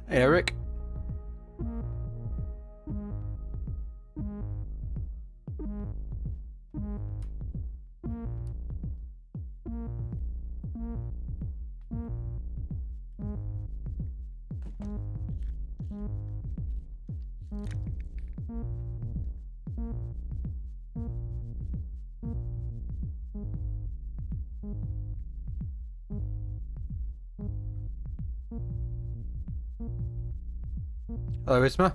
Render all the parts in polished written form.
Hey, Eric. Hello, Isma.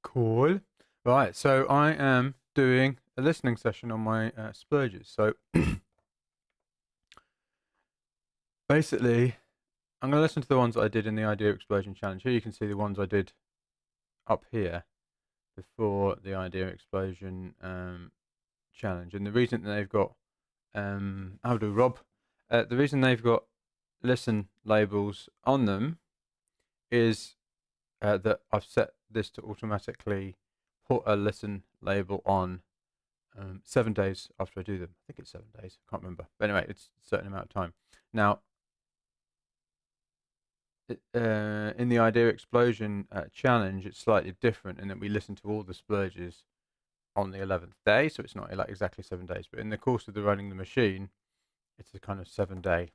Cool. Right, so I am doing a listening session on my splurges. So basically, I'm going to listen to the ones that I did in the Idea Explosion Challenge. Here you can see the ones I did up here before the Idea Explosion Challenge. And the reason that they've got, how do Rob? The reason they've got listen labels on them is that I've set this to automatically put a listen label on 7 days after I do them. I think it's 7 days. I can't remember. But anyway, it's a certain amount of time. Now, in the Idea Explosion challenge, it's slightly different in that we listen to all the splurges on the 11th day. So it's not like exactly 7 days. But in the course of the running the machine, it's a kind of 7-day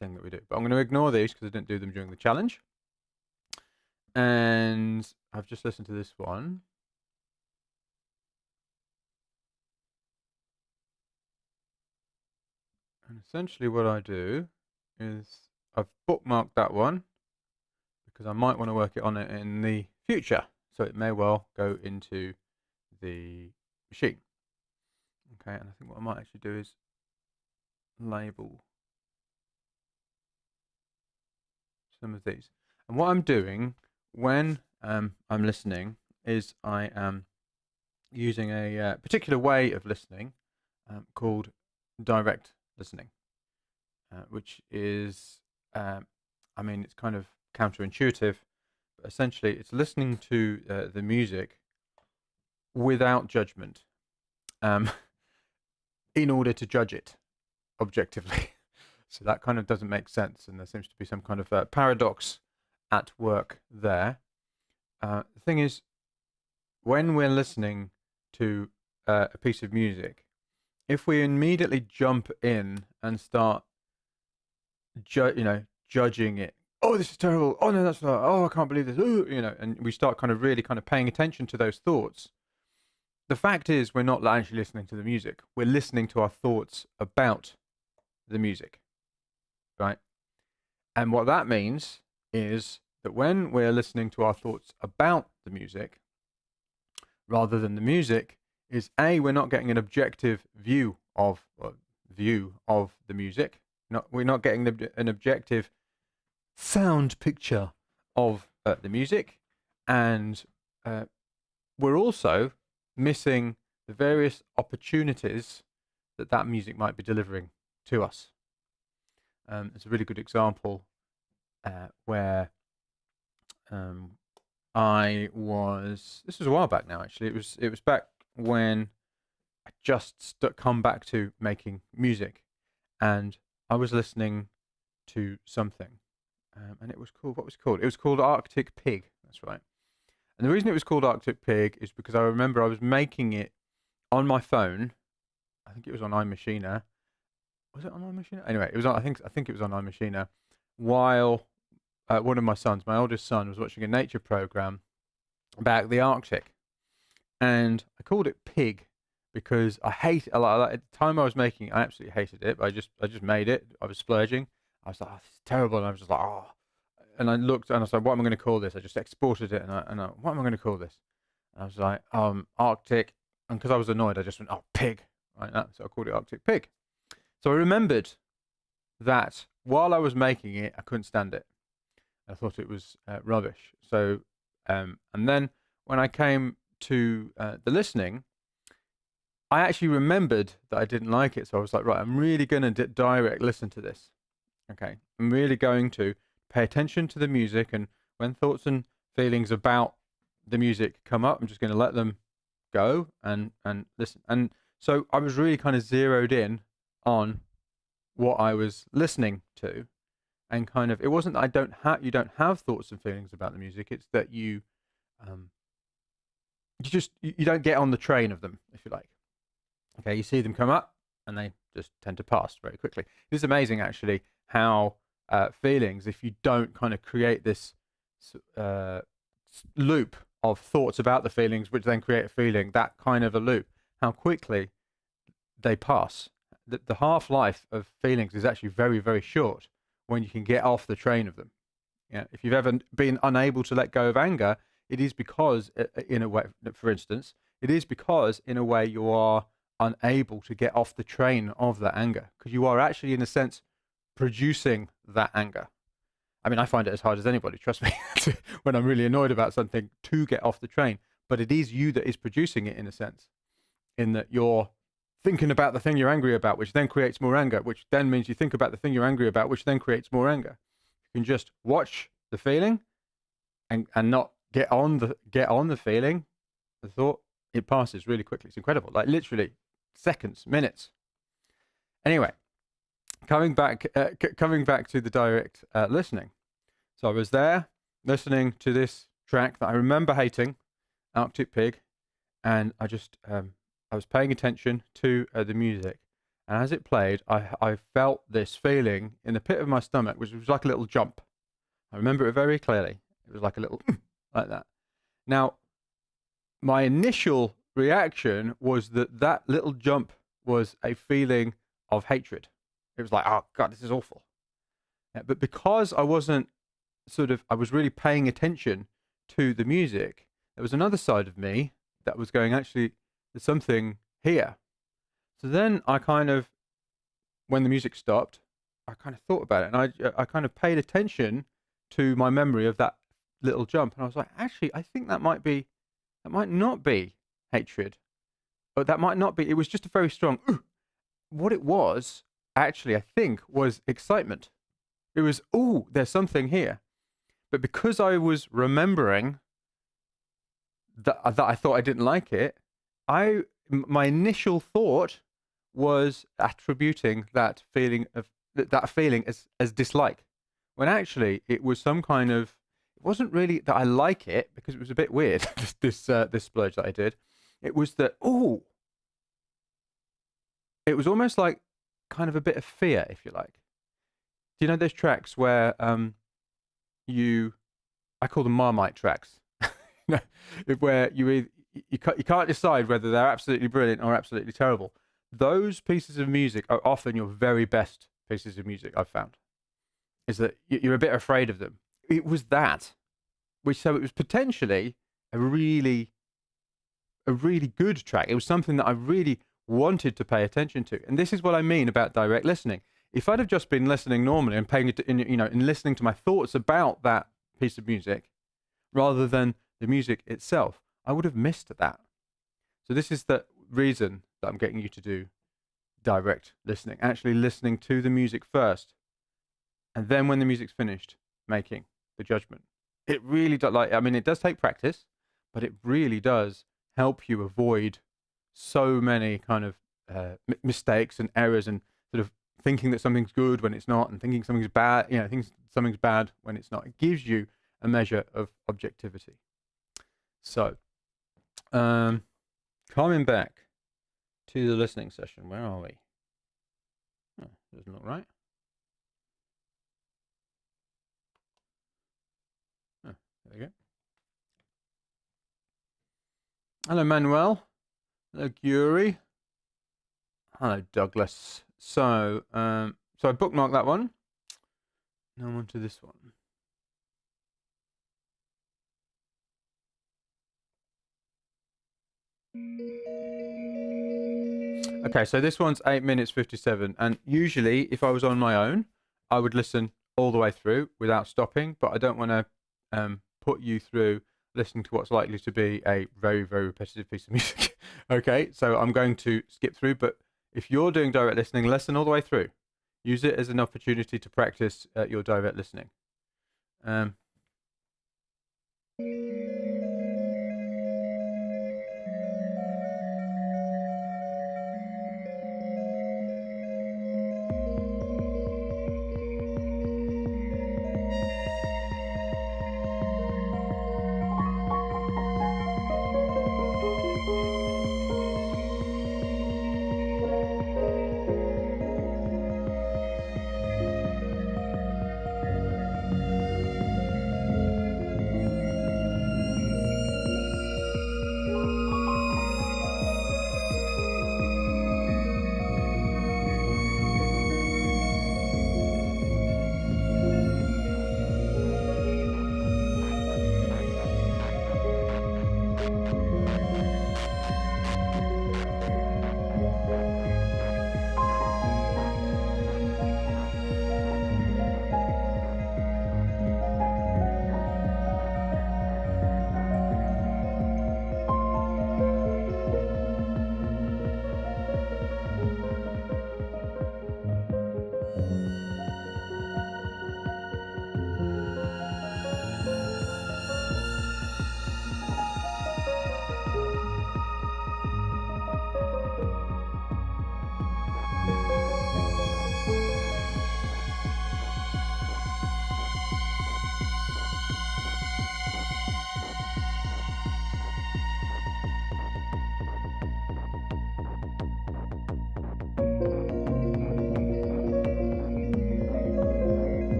thing that we do. But I'm going to ignore these because I didn't do them during the challenge. And I've just listened to this one. And essentially what I do is I've bookmarked that one because I might want to work it on it in the future. So it may well go into the machine. Okay, and I think what I might actually do is label some of these. And what I'm doing when I'm listening is I am using a particular way of listening called direct listening, which is, I mean, it's kind of counterintuitive, but essentially it's listening to the music without judgment in order to judge it objectively. So that kind of doesn't make sense, and there seems to be some kind of paradox at work there. The thing is, when we're listening to a piece of music, if we immediately jump in and start, judging it, oh, this is terrible, oh no, that's not, oh, I can't believe this, ooh, and we start kind of really kind of paying attention to those thoughts. The fact is, we're not actually listening to the music. We're listening to our thoughts about the music, right? And what that means is that when we're listening to our thoughts about the music, rather than the music, is we're not getting an objective view of the music. We're not getting an objective sound picture of the music, and we're also missing the various opportunities that music might be delivering to us. It's a really good example where this was a while back now, actually. It was back when I just come back to making music, and I was listening to something, and it was called, what was it called? It was called Arctic Pig. That's right. And the reason it was called Arctic Pig is because I remember I was making it on my phone. I think it was on iMachina. Was it on iMachina? Anyway, it was on, I think it was on iMachina, while one of my sons, my oldest son, was watching a nature program about the Arctic, and I called it Pig because I hate it. At the time I was making it, I absolutely hated it. But I just made it. I was splurging. I was like, oh, this is terrible. And I was just like, oh. And I looked and I was like, what am I going to call this? I just exported it, and what am I going to call this? And I was like, Arctic. And because I was annoyed, I just went, oh, Pig. Right, so I called it Arctic Pig. So I remembered that while I was making it, I couldn't stand it. I thought it was rubbish. So, and then when I came to the listening, I actually remembered that I didn't like it. So I was like, right, I'm really going to direct listen to this. Okay. I'm really going to pay attention to the music. And when thoughts and feelings about the music come up, I'm just going to let them go and listen. And so I was really kind of zeroed in on what I was listening to. And kind of, it wasn't that you don't have thoughts and feelings about the music. It's that you you don't get on the train of them, if you like. Okay, you see them come up, and they just tend to pass very quickly. It's amazing, actually, how feelings, if you don't kind of create this loop of thoughts about the feelings, which then create a feeling, that kind of a loop, how quickly they pass. The half-life of feelings is actually very, very short when you can get off the train of them. Yeah, if you've ever been unable to let go of anger, it is because, in a way, for instance, it is because, in a way, you are unable to get off the train of that anger, because you are actually, in a sense, producing that anger. I mean, I find it as hard as anybody, trust me, when I'm really annoyed about something, to get off the train. But it is you that is producing it, in a sense, in that you're thinking about the thing you're angry about, which then creates more anger, which then means you think about the thing you're angry about, which then creates more anger. You can just watch the feeling and not get on the feeling, the thought. It passes really quickly. It's incredible, like literally seconds, minutes. Anyway, coming back to the direct listening. So I was there listening to this track that I remember hating, Arctic Pig, and I just I was paying attention to the music, and as it played, I felt this feeling in the pit of my stomach, which was like a little jump. I remember it very clearly. It was like a little like that. Now, my initial reaction was that little jump was a feeling of hatred. It was like, oh God, this is awful. Yeah, but because I wasn't I was really paying attention to the music, there was another side of me that was going, actually, there's something here. So then I kind of, when the music stopped, I kind of thought about it, and I kind of paid attention to my memory of that little jump, and I was like, actually, I think that might not be hatred, but that might not be. It was just a very strong. What it was actually, I think, was excitement. It was, oh, there's something here. But because I was remembering that I thought I didn't like it, my initial thought was attributing that feeling as dislike, when actually it was some kind of. It wasn't really that I like it, because it was a bit weird. this splurge that I did, it was that it was almost like kind of a bit of fear, if you like. Do you know those tracks where I call them Marmite tracks, where you can't decide whether they're absolutely brilliant or absolutely terrible. Those pieces of music are often your very best pieces of music, I've found. Is that you're a bit afraid of them. It was that, so it was potentially a really good track. It was something that I really wanted to pay attention to. And this is what I mean about direct listening. If I'd have just been listening normally and paying it, and listening to my thoughts about that piece of music, rather than the music itself, I would have missed that. So this is the reason that I'm getting you to do direct listening, actually listening to the music first, and then when the music's finished, making the judgment. It really does. It does take practice, but it really does help you avoid so many kind of mistakes and errors, and sort of thinking that something's good when it's not, and thinking something's bad, thinking something's bad when it's not. It gives you a measure of objectivity. So, coming back to the listening session, where are we? Oh, doesn't look right. Oh, there we go. Hello, Manuel. Hello, Guri. Hello, Douglas. So I bookmarked that one. Now I'm on to this one. Okay, so this one's 8 minutes 57, and usually if I was on my own, I would listen all the way through without stopping, but I don't want to put you through listening to what's likely to be a very, very repetitive piece of music. Okay, so I'm going to skip through, but if you're doing direct listening, listen all the way through. Use it as an opportunity to practice your direct listening.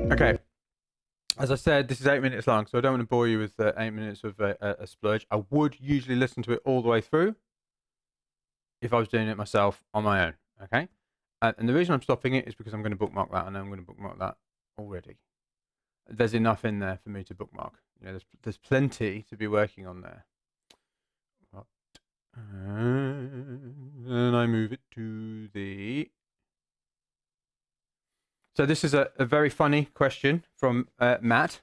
Okay. As I said, this is 8 minutes long, so I don't want to bore you with 8 minutes of a splurge. I would usually listen to it all the way through if I was doing it myself on my own. Okay. And the reason I'm stopping it is because I'm going to bookmark that, and I'm going to bookmark that already. There's enough in there for me to bookmark. You know, there's plenty to be working on there. And I move it to the. So this is a very funny question from Matt.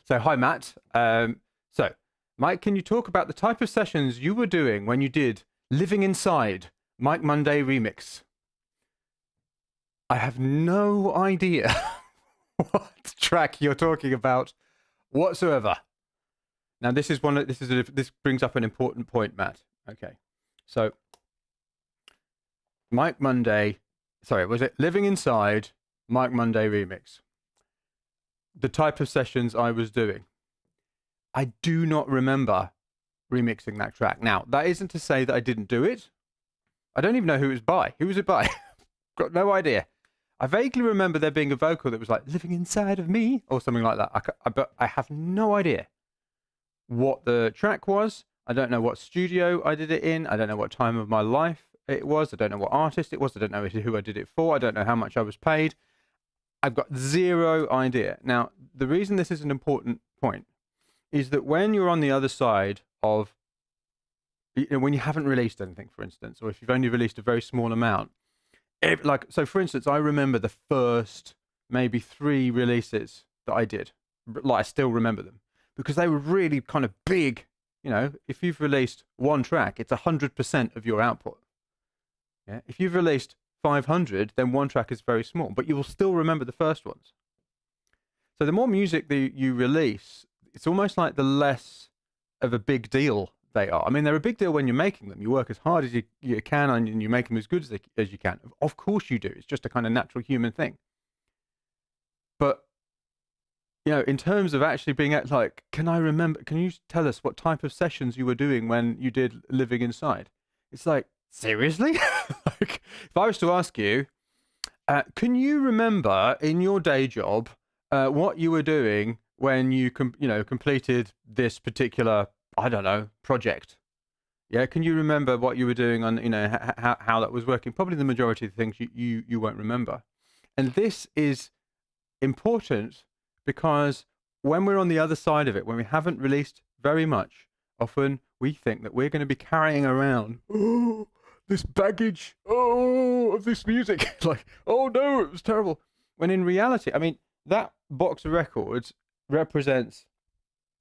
So hi, Matt. So, Mike, can you talk about the type of sessions you were doing when you did Living Inside, Mike Monday remix? I have no idea what track you're talking about whatsoever. Now, this brings up an important point, Matt. Okay, so Mike Monday, sorry, was it Living Inside, Mike Monday remix? The type of sessions I was doing. I do not remember remixing that track. Now, that isn't to say that I didn't do it. I don't even know who it was by. Who was it by? Got no idea. I vaguely remember there being a vocal that was like, living inside of me, or something like that. But I have no idea what the track was. I don't know what studio I did it in. I don't know what time of my life it was. I don't know what artist it was. I don't know who I did it for. I don't know how much I was paid. I've got zero idea. Now, the reason this is an important point is that when you're on the other side of, you know, when you haven't released anything, for instance, or if you've only released a very small amount, so for instance, I remember the first maybe 3 releases that I did. Like, I still remember them because they were really kind of big. You know, if you've released one track, it's 100% of your output. Yeah. If you've released 500, then one track is very small, but you will still remember the first ones. So the more music that you release, it's almost like the less of a big deal they are. I mean, they're a big deal when you're making them. You work as hard as you can, and you make them as good as you can. Of course you do. It's just a kind of natural human thing. But, you know, in terms of actually being like, can you tell us what type of sessions you were doing when you did Living Inside? It's like, seriously? Like, if I was to ask you, can you remember in your day job what you were doing when you completed this particular, I don't know, project? Yeah, can you remember what you were doing on, how that was working? Probably the majority of the things you won't remember. And this is important because when we're on the other side of it, when we haven't released very much, often we think that we're going to be carrying around this baggage, of this music. Like, oh no, it was terrible. When in reality, I mean, that box of records represents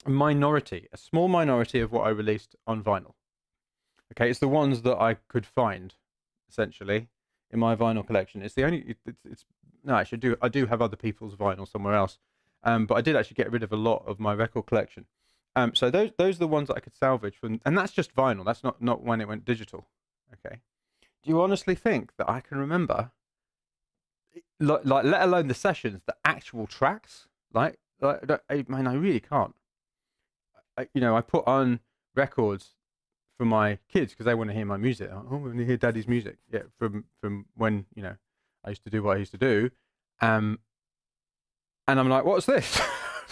a minority, a small minority of what I released on vinyl. Okay, it's the ones that I could find, essentially, in my vinyl collection. It's the only. It's no, actually, I do have other people's vinyl somewhere else, but I did actually get rid of a lot of my record collection. So those are the ones that I could salvage from, and that's just vinyl. That's not when it went digital. Okay. Do you honestly think that I can remember, like let alone the sessions, the actual tracks? I mean, I really can't. I put on records for my kids because they want to hear my music. Oh, I want to hear Daddy's music. Yeah, from when I used to do what I used to do, and I'm like, what's this?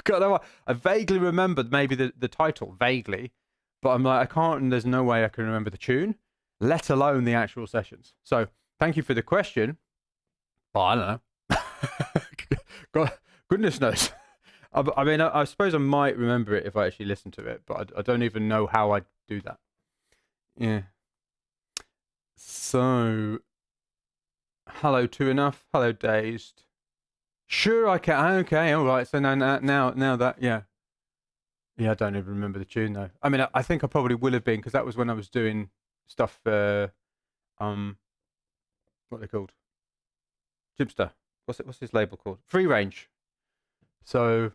I vaguely remembered maybe the title vaguely, but I'm like, I can't, and there's no way I can remember the tune, let alone the actual sessions. So thank you for the question. But I don't know. God, goodness knows. I mean, I suppose I might remember it if I actually listened to it, but I don't even know how I'd do that. Yeah. So, hello, Two Enough. Hello, Dazed. Sure, I can. Okay, all right. So now that, yeah. Yeah, I don't even remember the tune, though. I mean, I think I probably will have been, because that was when I was doing stuff for, what are they called? Jibster. What's his label called? Free Range. So,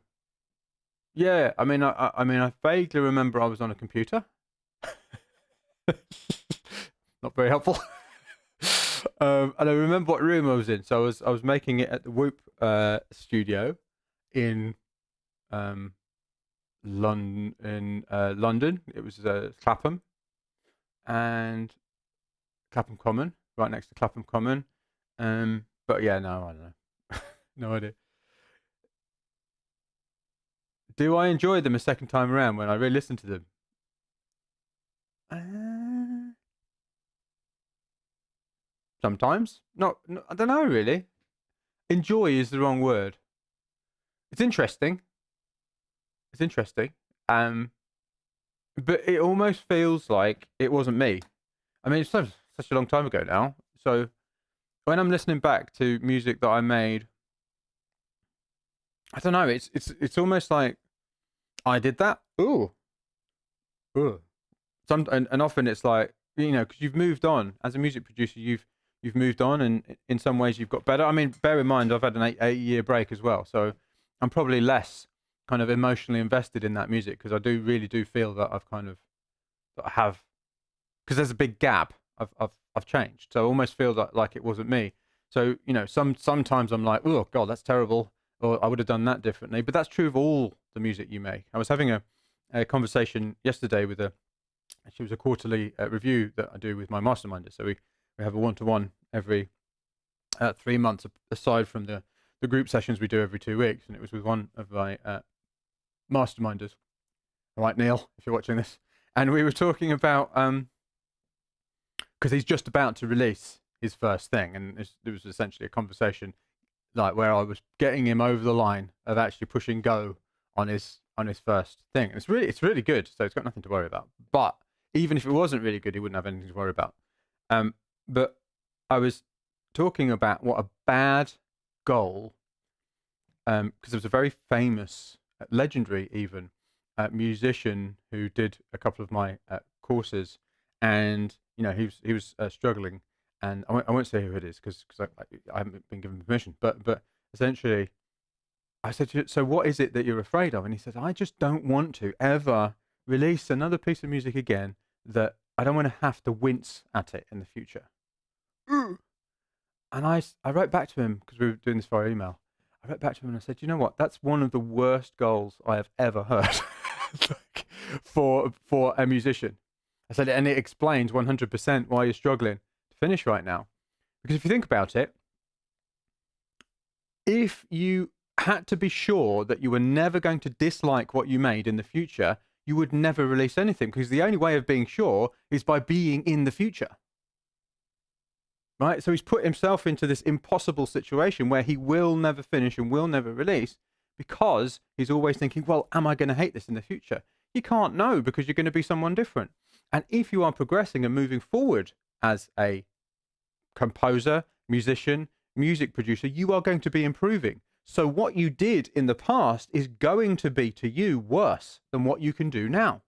yeah, I mean, I vaguely remember I was on a computer. Not very helpful. And I remember what room I was in. So I was making it at the Whoop studio in London. It was Clapham and Clapham Common, right next to Clapham Common. But yeah, no, I don't know. No idea. Do I enjoy them a second time around when I re-listen to them? Sometimes. Not, I don't know, really. Enjoy is the wrong word. It's interesting. But it almost feels like it wasn't me. I mean, it's such a long time ago now. So when I'm listening back to music that I made, I don't know. It's almost like I did that. Ooh. And often it's like, because you've moved on as a music producer. You've moved on, and in some ways you've got better. I mean, bear in mind I've had an 8-year break as well, so I'm probably less kind of emotionally invested in that music, because I really do feel that that I have, because there's a big gap. I've changed, so I almost feel like it wasn't me. So sometimes I'm like, oh God, that's terrible, or I would have done that differently. But that's true of all the music you make. I was having a conversation yesterday with she was a quarterly review that I do with my masterminder. So we have a one-to-one every 3 months, aside from the group sessions we do every 2 weeks. And it was with one of my masterminders. All right, Neil, if you're watching this. And we were talking about, because he's just about to release his first thing. And it was essentially a conversation like where I was getting him over the line of actually pushing go on his first thing. And it's really good. So he's got nothing to worry about. But even if it wasn't really good, he wouldn't have anything to worry about. But I was talking about what a bad goal, because there was a very famous, legendary even, musician who did a couple of my courses, and he was struggling, and I won't say who it is because I haven't been given permission, but essentially, I said, so what is it that you're afraid of? And he said, I just don't want to ever release another piece of music again that I don't want to have to wince at it in the future. And I wrote back to him, because we were doing this via email. I wrote back to him and I said, you know what? That's one of the worst goals I have ever heard for a musician. I said, and it explains 100% why you're struggling to finish right now. Because if you think about it, if you had to be sure that you were never going to dislike what you made in the future, you would never release anything, because the only way of being sure is by being in the future. Right? So he's put himself into this impossible situation where he will never finish and will never release, because he's always thinking, well, am I going to hate this in the future? You can't know, because you're going to be someone different. And if you are progressing and moving forward as a composer, musician, music producer, you are going to be improving. So what you did in the past is going to be to you worse than what you can do now.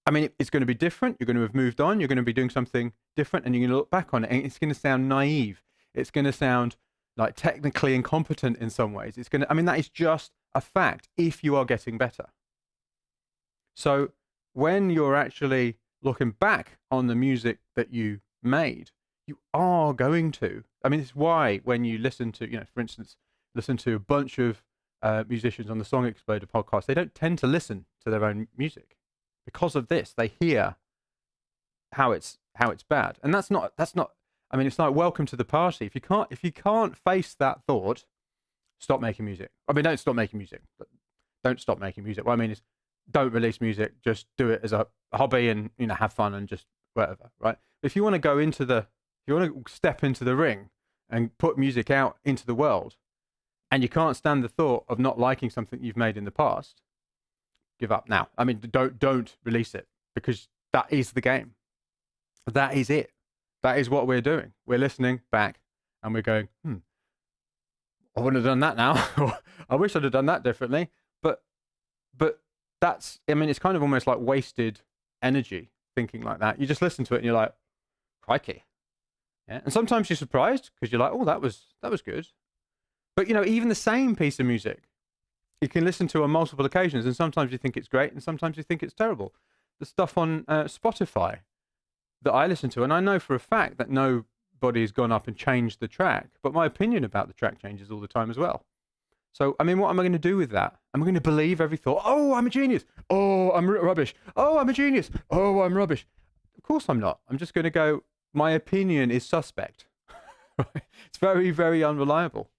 I mean, it's going to be different. You're going to have moved on. You're going to be doing something different, and you're going to look back on it, and it's going to sound naive. It's going to sound like technically incompetent in some ways. It's going to, I mean, that is just a fact if you are getting better. So when you're actually looking back on the music that you made, you are going to, I mean, it's why when you listen to, for instance, listen to a bunch of musicians on the Song Exploder podcast, they don't tend to listen to their own music. Because of this, they hear how it's bad, and that's not. I mean, it's like welcome to the party. If you can't face that thought, stop making music. I mean, don't stop making music, but don't stop making music. What I mean is, don't release music. Just do it as a hobby, and have fun and just whatever. Right? If you want to if you want to step into the ring and put music out into the world, and you can't stand the thought of not liking something you've made in the past, give up now. I mean, don't release it, because that is the game. That is it. That is what we're doing. We're listening back and we're going, I wouldn't have done that now. Or I wish I'd have done that differently. But that's, I mean, it's kind of almost like wasted energy thinking like that. You just listen to it and you're like, crikey. Yeah. And sometimes you're surprised because you're like, oh, that was good. But even the same piece of music, you can listen to on multiple occasions, and sometimes you think it's great, and sometimes you think it's terrible. The stuff on Spotify that I listen to, and I know for a fact that nobody's gone up and changed the track, but my opinion about the track changes all the time as well. So, I mean, what am I going to do with that? Am I going to believe every thought? Oh, I'm a genius. Oh, I'm rubbish. Oh, I'm a genius. Oh, I'm rubbish. Of course I'm not. I'm just going to go, my opinion is suspect. It's very, very unreliable.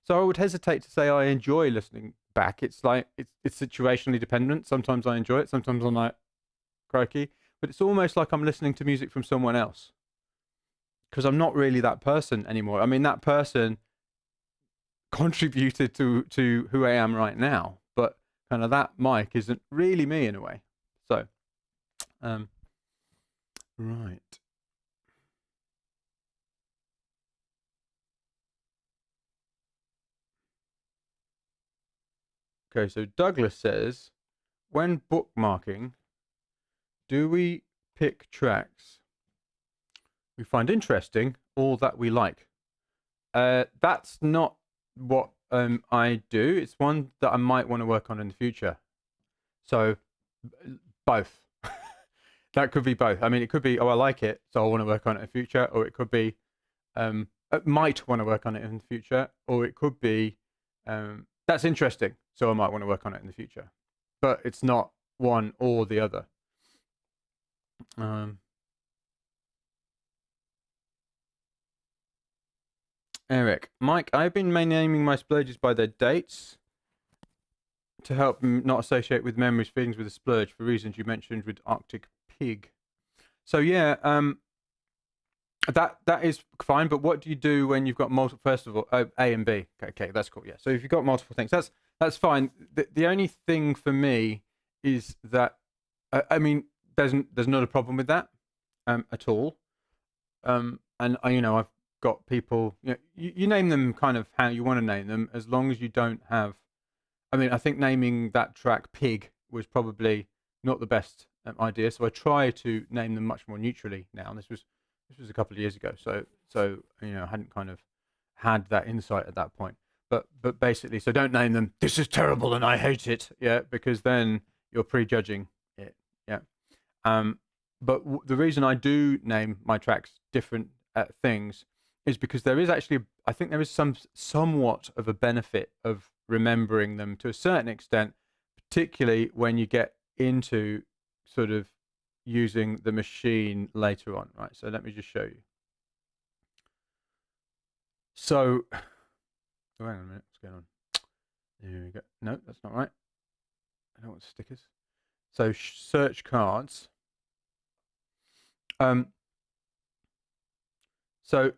So I would hesitate to say I enjoy listening back. It's like, it's situationally dependent. Sometimes I enjoy it. Sometimes I'm like, crikey. But it's almost like I'm listening to music from someone else, because I'm not really that person anymore. I mean, that person contributed to who I am right now, but kind of that mic isn't really me in a way. So, right. Okay, so Douglas says, when bookmarking, do we pick tracks we find interesting or that we like? That's not what I do. It's one that I might want to work on in the future. So both. That could be both. I mean, it could be, oh, I like it, so I want to work on it in the future, or it could be, I might want to work on it in the future, or it could be, that's interesting, so I might want to work on it in the future. But it's not one or the other. Eric, Mike, I've been naming my splurges by their dates to help not associate with memories, feelings with a splurge for reasons you mentioned with Arctic Pig. So yeah, that is fine. But what do you do when you've got multiple? First of all, A and B. Okay, that's cool. Yeah. So if you've got multiple things, that's fine. The only thing for me is that I mean, there's not a problem with that at all. And I've got people. You name them kind of how you want to name them, as long as you don't have. I mean, I think naming that track Pig was probably not the best idea, so I try to name them much more neutrally now. And this was a couple of years ago, so I hadn't kind of had that insight at that point. But basically, so don't name them, this is terrible and I hate it, yeah, because then you're prejudging it, yeah. But the reason I do name my tracks different things is because there is actually, I think there is somewhat of a benefit of remembering them to a certain extent, particularly when you get into sort of using the machine later on, right? So let me just show you. So, oh, hang on a minute, what's going on? There we go. No, that's not right. I don't want stickers. So search cards. So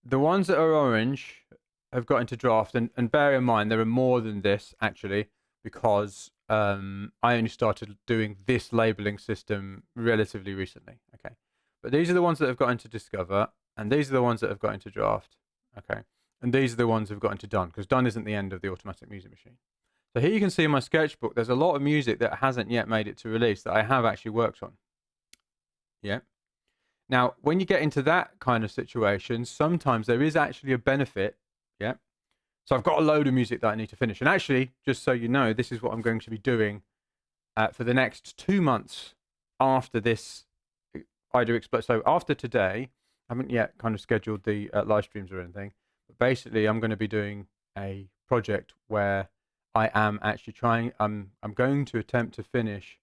the ones that are orange have got into draft, and bear in mind there are more than this actually, because I only started doing this labeling system relatively recently. Okay, But these are the ones that have got into Discover, and these are the ones that have got into Draft. Okay. And these are the ones that have got into Done, because Done isn't the end of the automatic music machine. So here you can see in my sketchbook, there's a lot of music that hasn't yet made it to release that I have actually worked on. Yeah. Now, when you get into that kind of situation, sometimes there is actually a benefit. Yeah. So I've got a load of music that I need to finish. And actually, just so you know, this is what I'm going to be doing for the next 2 months after this I do explode. So after today, I haven't yet kind of scheduled the live streams or anything. But basically, I'm going to be doing a project where I am actually trying. I'm going to attempt to finish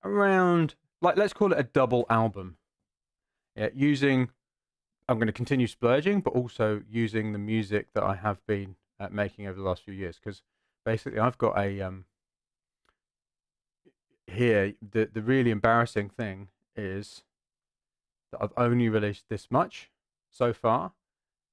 around, like, let's call it a double album. Yeah, I'm going to continue splurging, but also using the music that I have been making over the last few years. Because basically, I've got a here. The really embarrassing thing is that I've only released this much so far,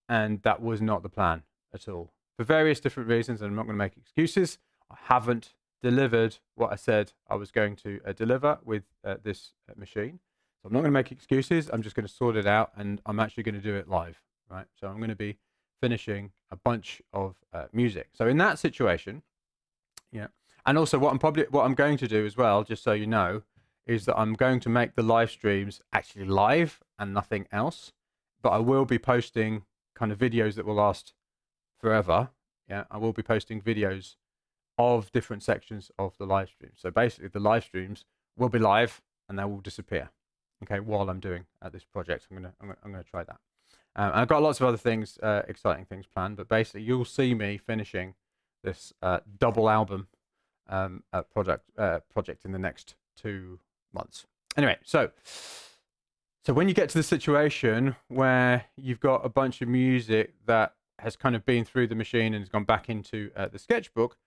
and that was not the plan at all. For various different reasons, and I'm not going to make excuses, I haven't delivered what I said I was going to deliver with this machine. So I'm not going to make excuses, I'm just going to sort it out, and I'm actually going to do it live, right? So I'm going to be finishing a bunch of music. So in that situation, yeah, and also what I'm going to do as well, just so you know, is that I'm going to make the live streams actually live and nothing else. But I will be posting kind of videos that will last forever. Yeah, I will be posting videos of different sections of the live stream. So basically, the live streams will be live and they will disappear. Okay, while I'm doing this project, I'm gonna try that. I've got lots of other things, exciting things planned. But basically, you'll see me finishing this double album project in the next 2 months. Anyway, so when you get to the situation where you've got a bunch of music that has kind of been through the machine and has gone back into the sketchbook,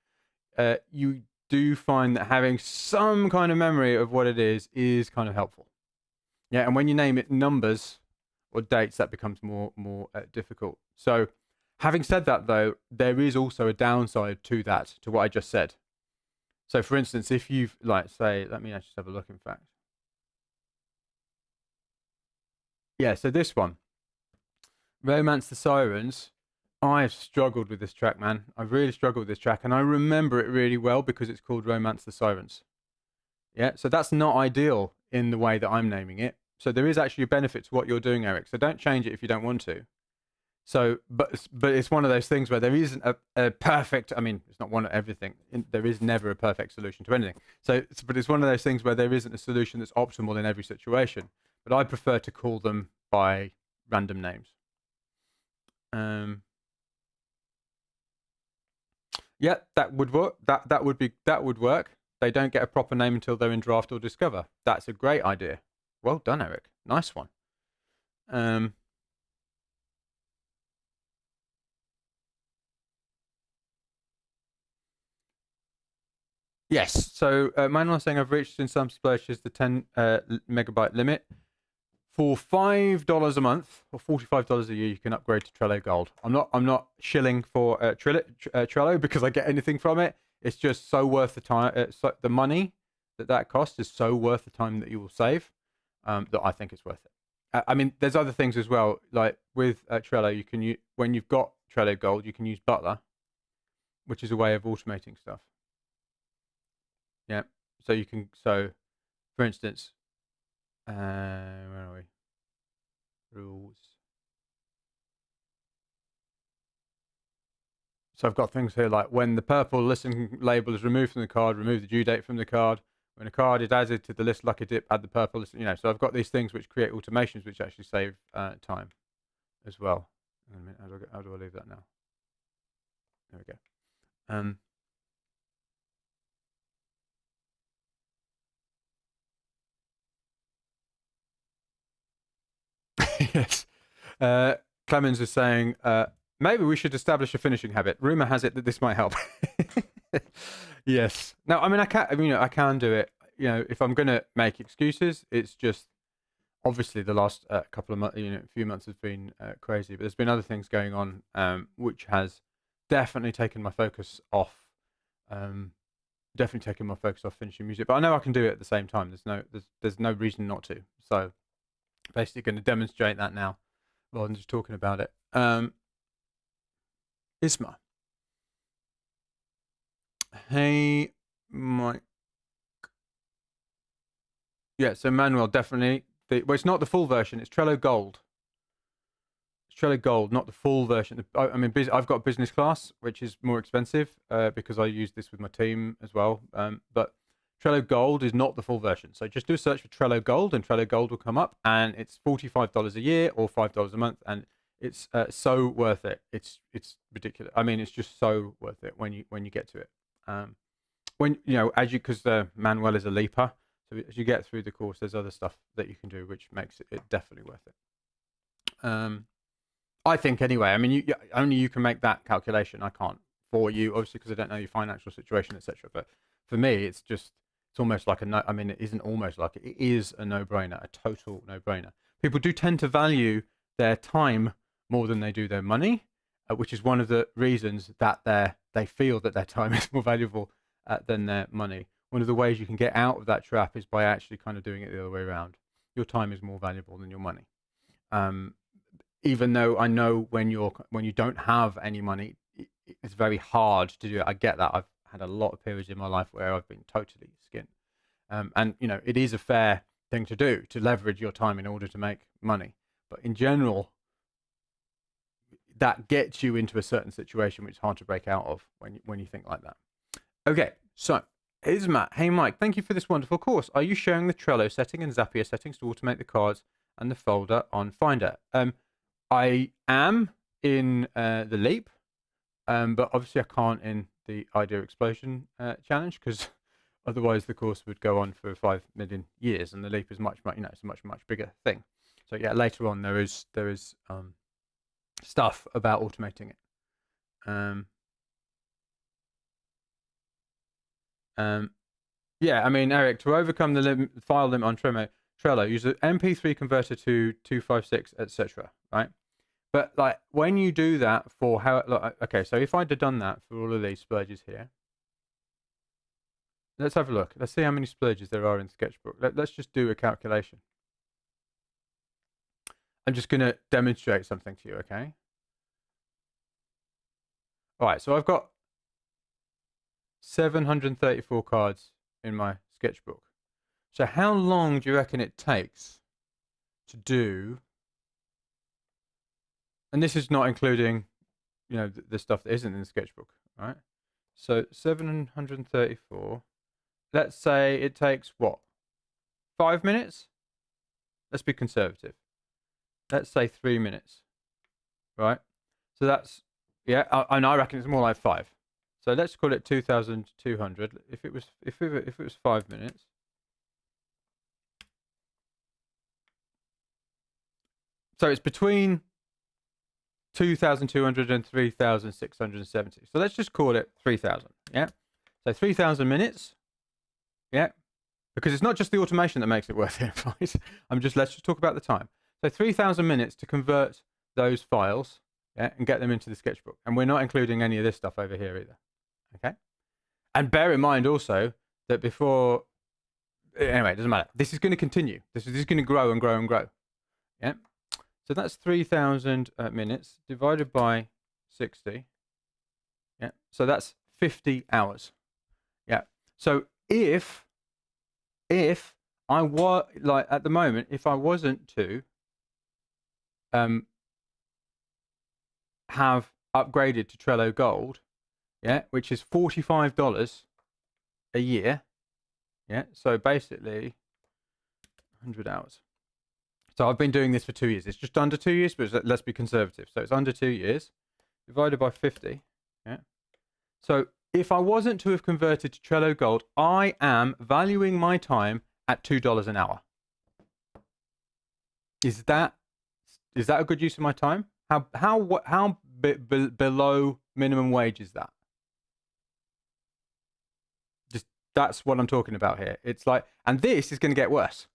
you do find that having some kind of memory of what it is kind of helpful. Yeah, and when you name it numbers or dates, that becomes more difficult. So having said that, though, there is also a downside to that, to what I just said. So, for instance, if you've, like, say, let me just have a look, in fact. Yeah, so this one, Romance the Sirens, I've struggled with this track, man. I've really struggled with this track, and I remember it really well because it's called Romance the Sirens. Yeah, so that's not ideal in the way that I'm naming it. So there is actually a benefit to what you're doing, Eric. So don't change it if you don't want to. So, but it's one of those things where there isn't a perfect. I mean, it's not one of everything. There is never a perfect solution to anything. So, but it's one of those things where there isn't a solution that's optimal in every situation. But I prefer to call them by random names. Yeah, that would work. That would work. They don't get a proper name until they're in Draft or Discover. That's a great idea. Well done, Eric. Nice one. Yes. So Manuel saying I've reached in some splurges the 10 megabyte limit. For $5 a month or $45 a year, you can upgrade to Trello Gold. I'm not shilling for Trello because I get anything from it. It's just so worth the time. The money that costs is so worth the time that you will save. That I think it's worth it. I mean, there's other things as well. Like with Trello, you can when you've got Trello Gold, you can use Butler, which is a way of automating stuff. Yeah. So you can. So, for instance, where are we? Rules. So I've got things here like when the purple listing label is removed from the card, remove the due date from the card. When a card is added to the list lucky dip, add the purple list. So I've got these things which create automations which actually save time as well. How do I leave that now? There we go. Yes. Clemens is saying, maybe we should establish a finishing habit. Rumor has it that this might help. Yes. No, I mean, I can do it. If I'm going to make excuses, it's just obviously the last couple of months, few months has been crazy, but there's been other things going on, which has definitely taken my focus off. Definitely taken my focus off finishing music, but I know I can do it at the same time. There's no reason not to. So Basically going to demonstrate that now rather than just talking about it. Isma. Hey, Mike. Yeah, so Manuel, definitely. Well, it's not the full version. It's Trello Gold. It's Trello Gold, not the full version. I mean, I've got business class, which is more expensive because I use this with my team as well. But Trello Gold is not the full version. So just do a search for Trello Gold, and Trello Gold will come up, and it's $45 a year or $5 a month, and it's so worth it. It's ridiculous. I mean, it's just so worth it when you get to it. When because Manuel is a leaper, so as you get through the course, there's other stuff that you can do which makes it definitely worth it. I think anyway. I mean, only you can make that calculation. I can't for you, obviously, because I don't know your financial situation, etc. But for me, it's almost like a no. I mean, it isn't almost like it is a no-brainer, a total no-brainer. People do tend to value their time more than they do their money, which is one of the reasons that they feel that their time is more valuable than their money. One of the ways you can get out of that trap is by actually kind of doing it the other way around. Your time is more valuable than your money. Even though I know when you don't have any money, it's very hard to do it. I get that. I've had a lot of periods in my life where I've been totally skint. And it is a fair thing to do, to leverage your time in order to make money. But in general, that gets you into a certain situation which is hard to break out of when you think like that. Okay, so here's Matt. Hey, Mike, thank you for this wonderful course. Are you showing the Trello setting and Zapier settings to automate the cards and the folder on Finder? I am in the Leap, but obviously I can't in the Idea Explosion challenge, because otherwise the course would go on for 5 million years, and the Leap is much, it's a much bigger thing. So yeah, later on there is stuff about automating it. Yeah, I mean, Eric, to overcome the file limit on Trello, use an MP3 converter to 256, etc. Right? But like when you do that okay, so if I'd have done that for all of these splurges here, let's have a look. Let's see how many splurges there are in Sketchbook. Let's just do a calculation. I'm just going to demonstrate something to you, okay? All right, so I've got 734 cards in my Sketchbook. So how long do you reckon it takes to do? And this is not including, the stuff that isn't in the Sketchbook, right? So 734. Let's say it takes what? 5 minutes? Let's be conservative. Let's say 3 minutes, right? So that's, yeah, and I reckon it's more like 5. So let's call it 2,200. If it was 5 minutes. So it's between 2,200 and 3,670. So let's just call it 3,000. Yeah. So 3,000 minutes. Yeah. Because it's not just the automation that makes it worth it, right? Let's just talk about the time. So 3,000 minutes to convert those files, yeah, and get them into the Sketchbook. And we're not including any of this stuff over here either. Okay. And bear in mind also that anyway, it doesn't matter. This is going to continue. This is going to grow and grow and grow. Yeah. So that's 3,000 minutes divided by 60. Yeah. So that's 50 hours. Yeah. So if I were, like at the moment, if I wasn't to have upgraded to Trello Gold, yeah, which is $45 a year. Yeah. So basically 100 hours. So I've been doing this for 2 years. It's just under 2 years, but let's be conservative. So it's under 2 years divided by 50. Yeah. So if I wasn't to have converted to Trello Gold, I am valuing my time at $2 an hour. Is that a good use of my time? How below minimum wage is that? Just that's what I'm talking about here. It's like, and this is going to get worse,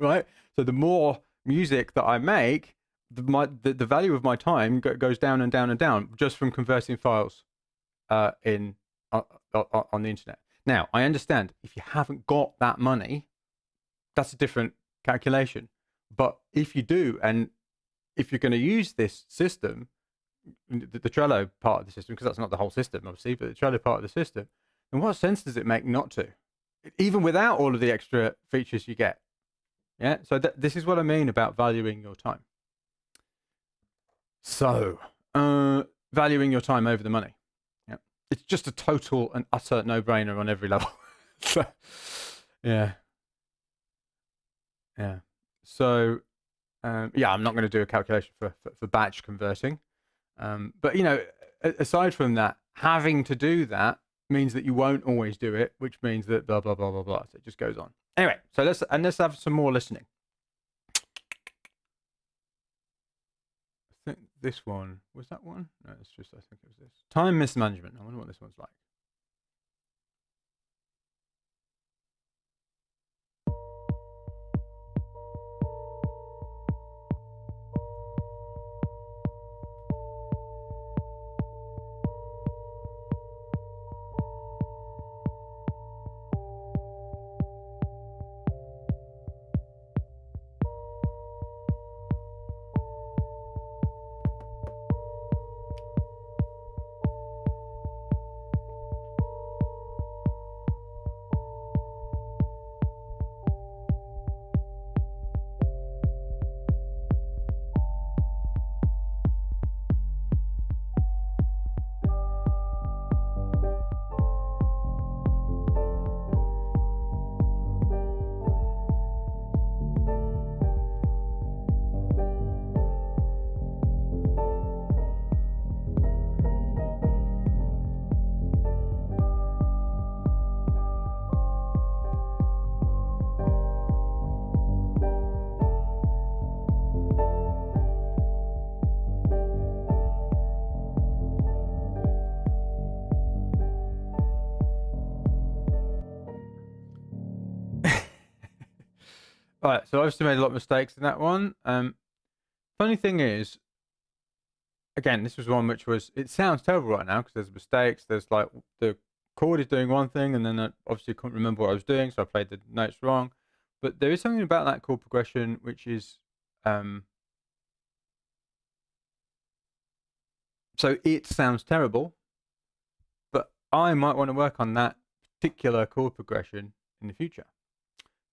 right? So the more music that I make, the value of my time goes down and down and down just from converting files on the internet. Now, I understand if you haven't got that money, that's a different calculation. But if you do, and if you're going to use this system, the Trello part of the system, because that's not the whole system, obviously, but the Trello part of the system, then what sense does it make not to? Even without all of the extra features you get. Yeah. So this is what I mean about valuing your time. So, valuing your time over the money. Yeah. It's just a total and utter no-brainer on every level. So, yeah. Yeah. So, yeah, I'm not going to do a calculation for batch converting. But, aside from that, having to do that means that you won't always do it, which means that blah, blah, blah, blah, blah. So it just goes on. Anyway, so let's have some more listening. I think this one, was that one? No, I think it was this. Time mismanagement. I wonder what this one's like. All right, so I obviously made a lot of mistakes in that one. Funny thing is, again, this was one which was, it sounds terrible right now because there's mistakes. There's like the chord is doing one thing, and then I obviously couldn't remember what I was doing, so I played the notes wrong. But there is something about that chord progression which is, so it sounds terrible, but I might want to work on that particular chord progression in the future.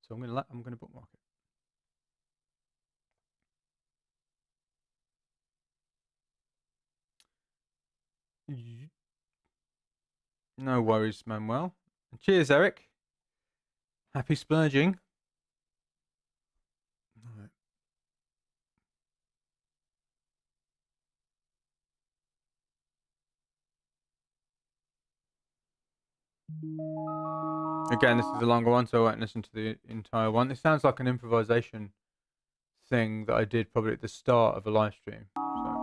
So I'm gonna bookmark it. No worries, Manuel. Cheers, Eric. Happy splurging. Right. Again, this is a longer one, so I won't listen to the entire one. This sounds like an improvisation thing that I did probably at the start of a live stream. So.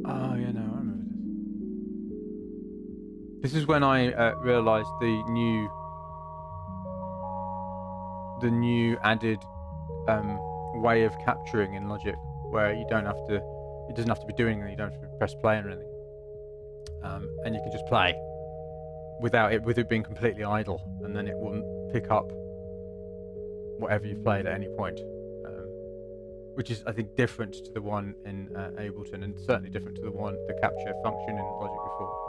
Oh, yeah, no, I remember this. This is when I realised the new added way of capturing in Logic, where it doesn't have to be doing anything, you don't have to press play or anything, and you can just play with it being completely idle, and then it wouldn't pick up whatever you've played at any point, which is, I think, different to the one in Ableton, and certainly different to the capture function in Logic before.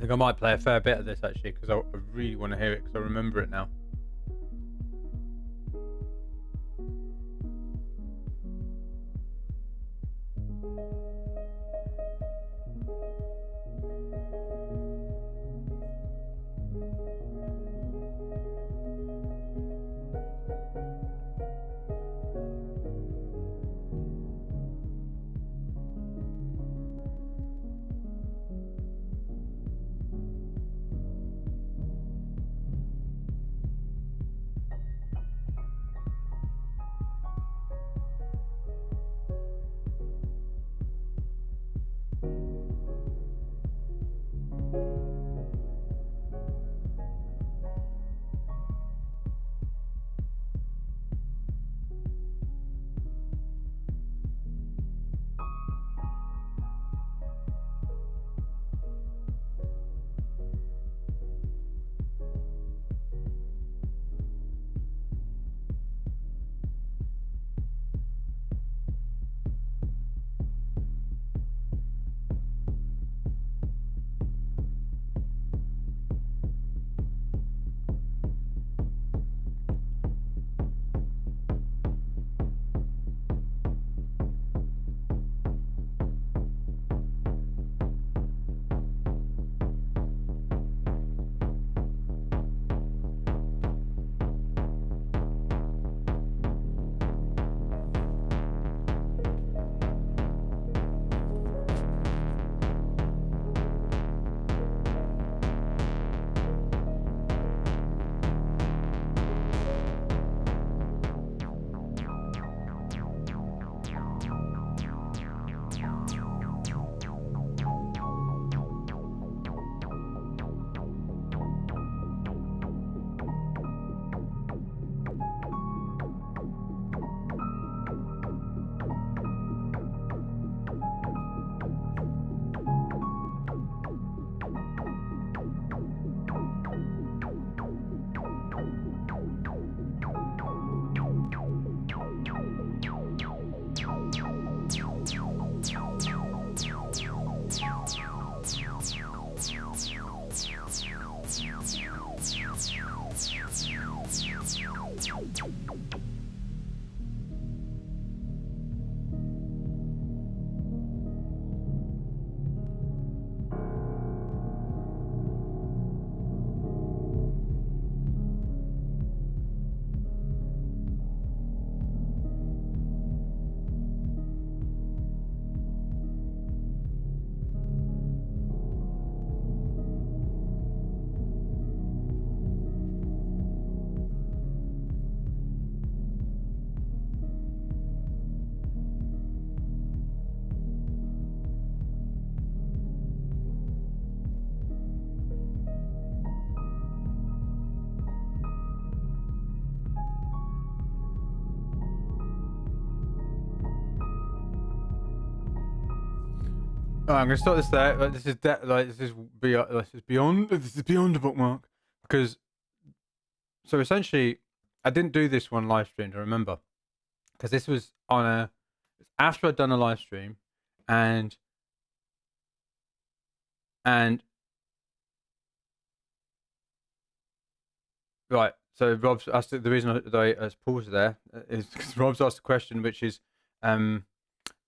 think I might play a fair bit of this actually because I really want to hear it because I remember it now. All right, I'm gonna stop this there. This is beyond the bookmark because so essentially I didn't do this one live streamed. I remember because this was on a after I'd done a live stream and right. So Rob's asked the reason that I paused there is because Rob's asked a question which is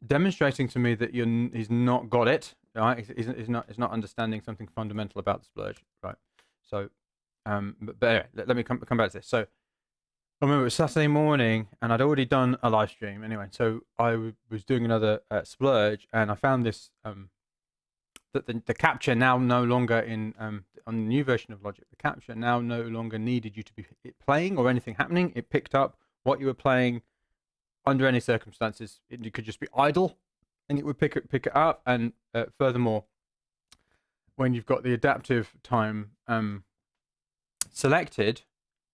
demonstrating to me that he's not got it right. He's not understanding something fundamental about the splurge, right? So, but anyway, let me come back to this. So, I remember it was Saturday morning, and I'd already done a live stream anyway. So I was doing another splurge, and I found this that the capture now no longer in on the new version of Logic, the capture now no longer needed you to be playing or anything happening. It picked up what you were playing under any circumstances. It could just be idle, and it would pick it up. And furthermore, when you've got the adaptive time selected,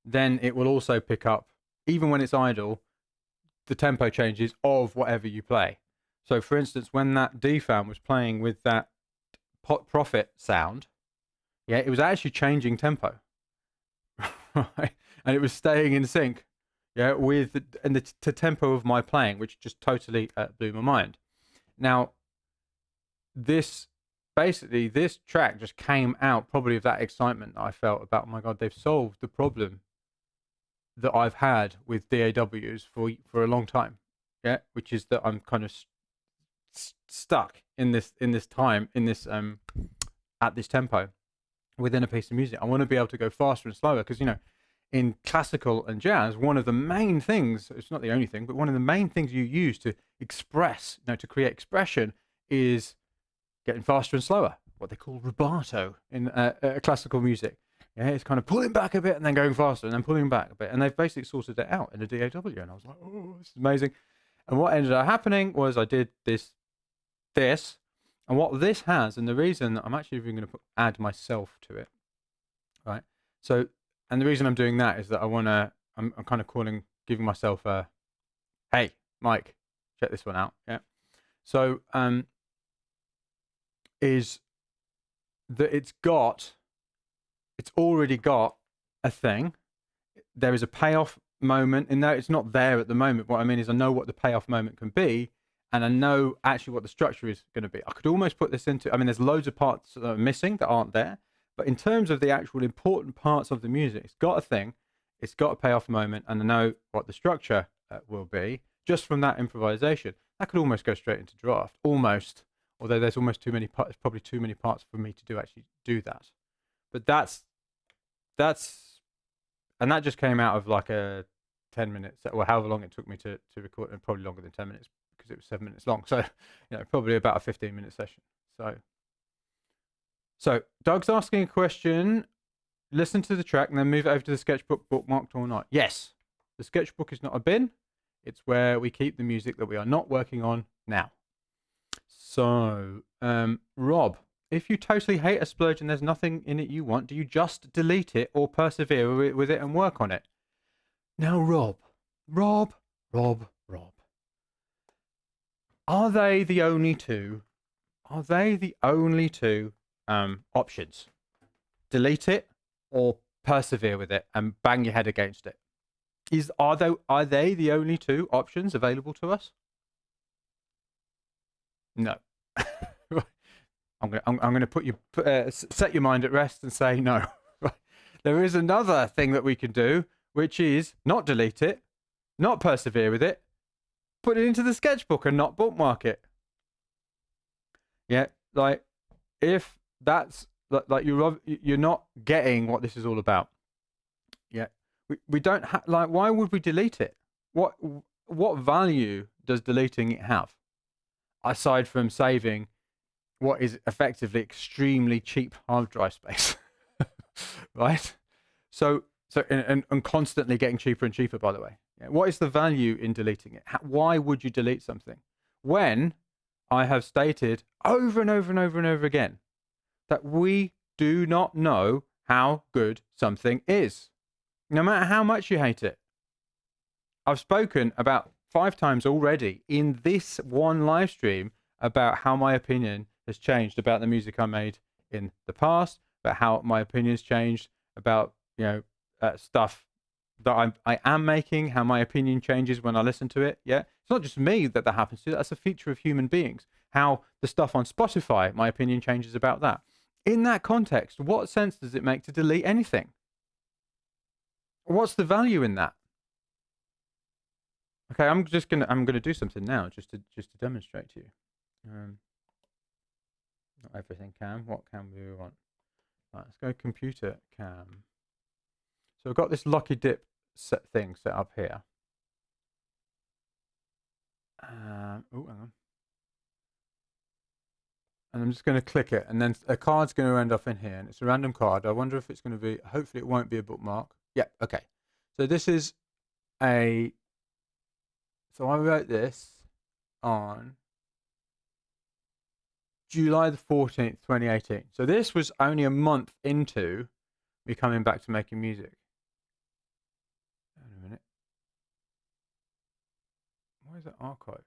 then it will also pick up, even when it's idle, the tempo changes of whatever you play. So, for instance, when that DFAM was playing with that pot profit sound, yeah, it was actually changing tempo, right? And it was staying in sync, yeah, with the tempo of my playing, which just totally blew my mind. Now, this basically this track just came out probably of that excitement that I felt about, oh my God, they've solved the problem that I've had with DAWs for a long time. Yeah, which is that I'm kind of stuck in this time in this at this tempo within a piece of music. I want to be able to go faster and slower because, in classical and jazz, one of the main things, it's not the only thing, but one of the main things you use to express, to create expression is getting faster and slower, what they call rubato in classical music. Yeah, it's kind of pulling back a bit and then going faster and then pulling back a bit. And they've basically sorted it out in a DAW. And I was like, oh, this is amazing. And what ended up happening was I did this. And what this has, and the reason that I'm actually even going to add myself to it, right? So, and the reason I'm doing that is that I'm kind of giving myself a, hey, Mike, check this one out. Yeah. So, is that it's already got a thing. There is a payoff moment in there. It's not there at the moment. What I mean is I know what the payoff moment can be, and I know actually what the structure is going to be. I could almost put this into, there's loads of parts that are missing that aren't there, but in terms of the actual important parts of the music, it's got a thing, it's got a payoff moment, and I know what the structure will be just from that improvisation. That could almost go straight into draft, almost, although there's almost too many parts, probably too many parts for me to actually do that. But that's, and that just came out of like a 10 minutes, or however long it took me to record, and probably longer than 10 minutes because it was 7 minutes long. So, probably about a 15-minute session. So Doug's asking a question, listen to the track and then move it over to the sketchbook bookmarked or not. Yes, the sketchbook is not a bin. It's where we keep the music that we are not working on now. So, Rob, if you totally hate a splurge and there's nothing in it you want, do you just delete it or persevere with it and work on it? Now, Rob. Are they the only two? Are they the only two options? Delete it or persevere with it and bang your head against it. Are they the only two options available to us? No. I'm going to set your mind at rest and say no. There is another thing that we can do, which is not delete it, not persevere with it, put it into the sketchbook and not bookmark it. Yeah, like if that's like you're not getting what this is all about. Yeah, we don't why would we delete it? What value does deleting it have, aside from saving what is effectively extremely cheap hard drive space? Right? So and constantly getting cheaper and cheaper, by the way. Yeah. What is the value in deleting it? Why would you delete something? When I have stated over and over and over and over again that we do not know how good something is, no matter how much you hate it. I've spoken about 5 times already in this one live stream about how my opinion has changed about the music I made in the past, about how my opinion's changed about, stuff that I am making, how my opinion changes when I listen to it. Yeah, it's not just me that happens to. That's a feature of human beings. How the stuff on Spotify, my opinion changes about that. In that context, what sense does it make to delete anything? What's the value in that? Okay, I'm gonna do something now just to demonstrate to you. Not everything cam. What cam do we want? Right, let's go computer cam. So I've got this lucky dip set up here. Hang on. And I'm just going to click it, and then a card's going to end up in here, and it's a random card. I wonder if it's going to be, hopefully it won't be a bookmark. Yeah, okay. So this is so I wrote this on July the 14th, 2018. So this was only a month into me coming back to making music. Wait a minute. Why is it archived?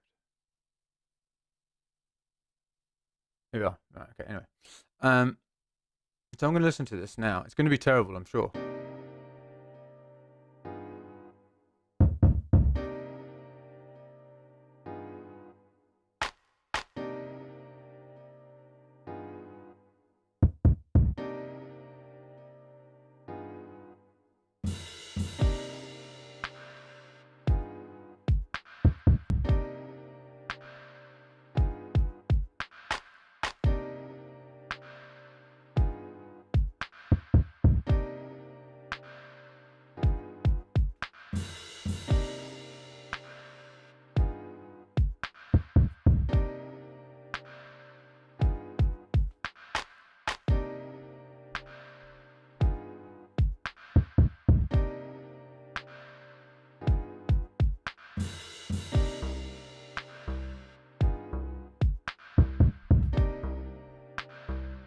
Here we are. Right, okay, anyway. So I'm going to listen to this now. It's going to be terrible, I'm sure.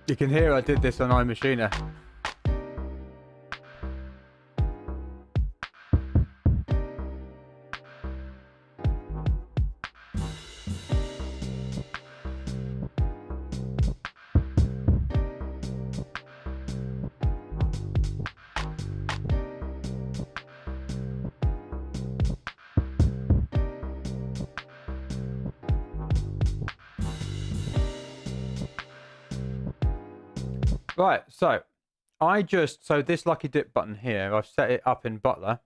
You can hear I did this on iMachine. Right, so so this lucky dip button here, I've set it up in Butler,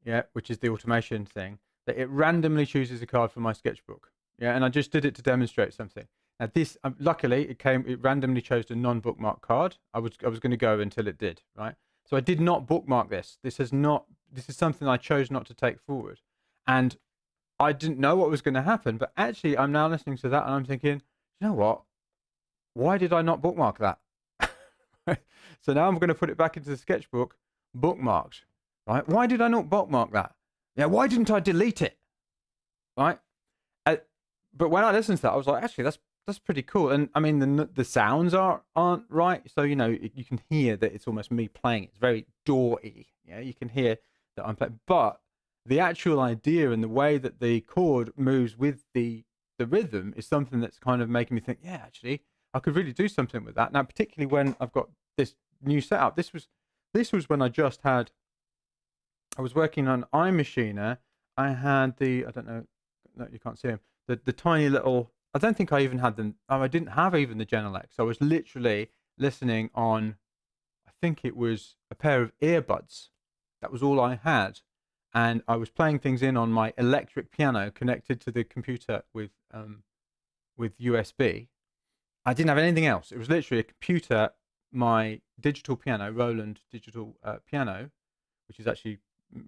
yeah, which is the automation thing, that it randomly chooses a card for my sketchbook. Yeah, and I just did it to demonstrate something. Now this, luckily, it randomly chose a non-bookmark card. I was going to go until it did, right? So I did not bookmark this. This is something I chose not to take forward. And I didn't know what was going to happen, but actually I'm now listening to that and I'm thinking, you know what? Why did I not bookmark that? So now I'm going to put it back into the sketchbook, bookmarked, right? Why did I not bookmark that? Yeah, why didn't I delete it? Right? But when I listened to that, I was like, actually, that's pretty cool. And I mean, the sounds aren't right, so you know you can hear that it's almost me playing. It's very door-y. Yeah, you can hear that I'm playing, but the actual idea and the way that the chord moves with the rhythm is something that's kind of making me think, yeah, actually, I could really do something with that. Now, particularly when I've got this new setup. This was when I was working on iMachine. I had I don't know, no, you can't see them. The tiny little, I don't think I even had them. I didn't have even the Gen X. I was literally listening on, I think it was a pair of earbuds. That was all I had. And I was playing things in on my electric piano connected to the computer with USB. I didn't have anything else. It was literally a computer, my digital piano, Roland digital piano, which is actually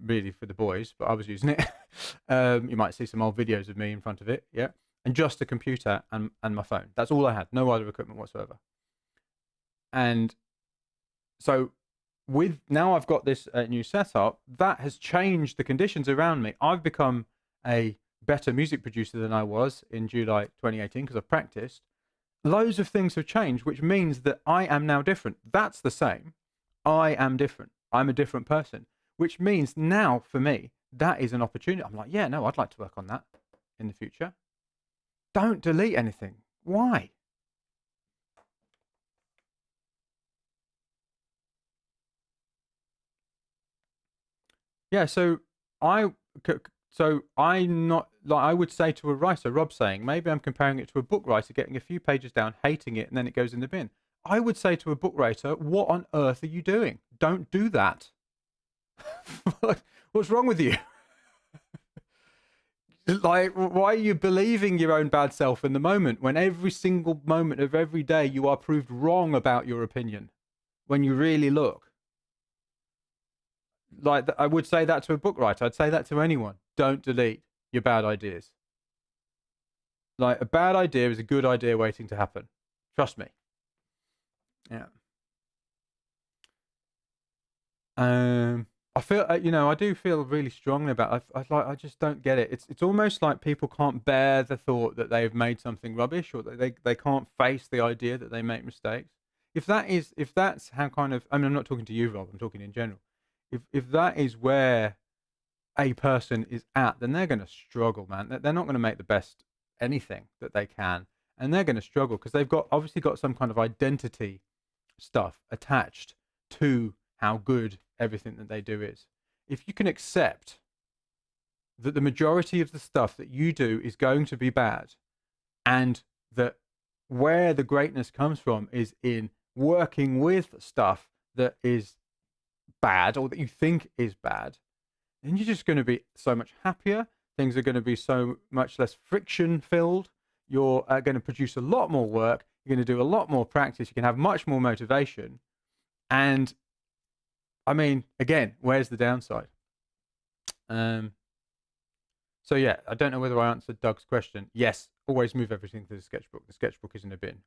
really for the boys, but I was using it. You might see some old videos of me in front of it, yeah. And just a computer and my phone. That's all I had. No other equipment whatsoever. And so now I've got this new setup that has changed the conditions around me. I've become a better music producer than I was in July 2018 because I've practiced. Loads of things have changed, which means that I am now different. That's the same. I am different. I'm a different person, which means now for me, that is an opportunity. I'm like, yeah, no, I'd like to work on that in the future. Don't delete anything. Why? Yeah, I'm not like I would say to a writer, Rob saying, maybe I'm comparing it to a book writer getting a few pages down, hating it, and then it goes in the bin. I would say to a book writer, what on earth are you doing? Don't do that. What's wrong with you? Like, why are you believing your own bad self in the moment when every single moment of every day you are proved wrong about your opinion when you really look? Like, I would say that to a book writer. I'd say that to anyone. Don't delete your bad ideas. Like, a bad idea is a good idea waiting to happen. Trust me. Yeah. I feel, I do feel really strongly about it. I just don't get it. It's almost like people can't bear the thought that they've made something rubbish, or that they can't face the idea that they make mistakes. If that's how kind of, I mean, I'm not talking to you, Rob. I'm talking in general. If that is where a person is at, then they're going to struggle, man. They're not going to make the best anything that they can, and they're going to struggle because they've obviously got some kind of identity stuff attached to how good everything that they do is. If you can accept that the majority of the stuff that you do is going to be bad, and that where the greatness comes from is in working with stuff that is bad or that you think is bad, then you're just going to be so much happier. Things are going to be so much less friction filled. You're going to produce a lot more work. You're going to do a lot more practice. You can have much more motivation. And I mean, again, where's the downside? So yeah, I don't know whether I answered Doug's question. Yes, always move everything to the sketchbook. The sketchbook is in a bin.